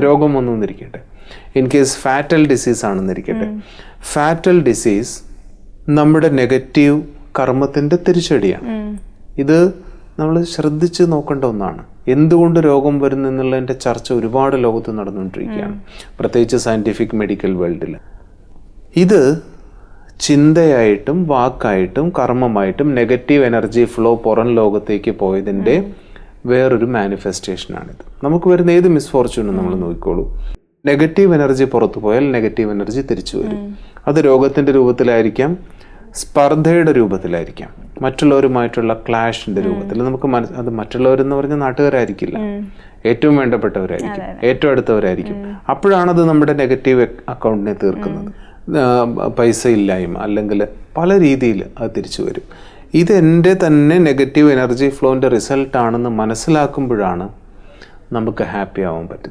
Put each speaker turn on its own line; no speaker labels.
രോഗം വന്നിരിക്കട്ടെ, in case fatal disease ആണെന്നിരിക്കട്ടെ. Fatal disease നമ്മുടെ നെഗറ്റീവ് കർമ്മത്തിൻ്റെ തിരിച്ചടിയാണ്. ഇത് നമ്മൾ ശ്രദ്ധിച്ച് നോക്കേണ്ട ഒന്നാണ്. എന്തുകൊണ്ട് രോഗം വരുന്നു എന്നുള്ളതിൻ്റെ ചർച്ച ഒരുപാട് ലോകത്ത് നടന്നുകൊണ്ടിരിക്കുകയാണ്, പ്രത്യേകിച്ച് സയൻറ്റിഫിക് മെഡിക്കൽ വേൾഡിൽ. ഇത് ചിന്തയായിട്ടും വാക്കായിട്ടും കർമ്മമായിട്ടും നെഗറ്റീവ് എനർജി ഫ്ലോ പുറം ലോകത്തേക്ക് പോയതിൻ്റെ വേറൊരു മാനിഫെസ്റ്റേഷനാണിത്. നമുക്ക് വരുന്ന ഏത് മിസ്ഫോർച്യൂണും നമ്മൾ നോക്കിക്കോളൂ. നെഗറ്റീവ് എനർജി പുറത്തു പോയാൽ നെഗറ്റീവ് എനർജി തിരിച്ചു വരും. അത് രോഗത്തിൻ്റെ രൂപത്തിലായിരിക്കാം, സ്പർദ്ധയുടെ രൂപത്തിലായിരിക്കാം, മറ്റുള്ളവരുമായിട്ടുള്ള ക്ലാഷിൻ്റെ രൂപത്തിൽ. നമുക്ക് അത് മറ്റുള്ളവരെന്ന് പറഞ്ഞാൽ നാട്ടുകാരായിരിക്കില്ല, ഏറ്റവും വേണ്ടപ്പെട്ടവരായിരിക്കും, ഏറ്റവും അടുത്തവരായിരിക്കും. അപ്പോഴാണത് നമ്മുടെ നെഗറ്റീവ് അക്കൗണ്ടിനെ തീർക്കുന്നത്. പൈസ ഇല്ലായ്മ അല്ലെങ്കിൽ പല രീതിയിൽ അത് തിരിച്ചു വരും. ഇതെൻ്റെ തന്നെ നെഗറ്റീവ് എനർജി ഫ്ലോൻ്റെ റിസൾട്ടാണെന്ന് മനസ്സിലാക്കുമ്പോഴാണ് നമുക്ക് ഹാപ്പി ആവാൻ പറ്റുന്നത്.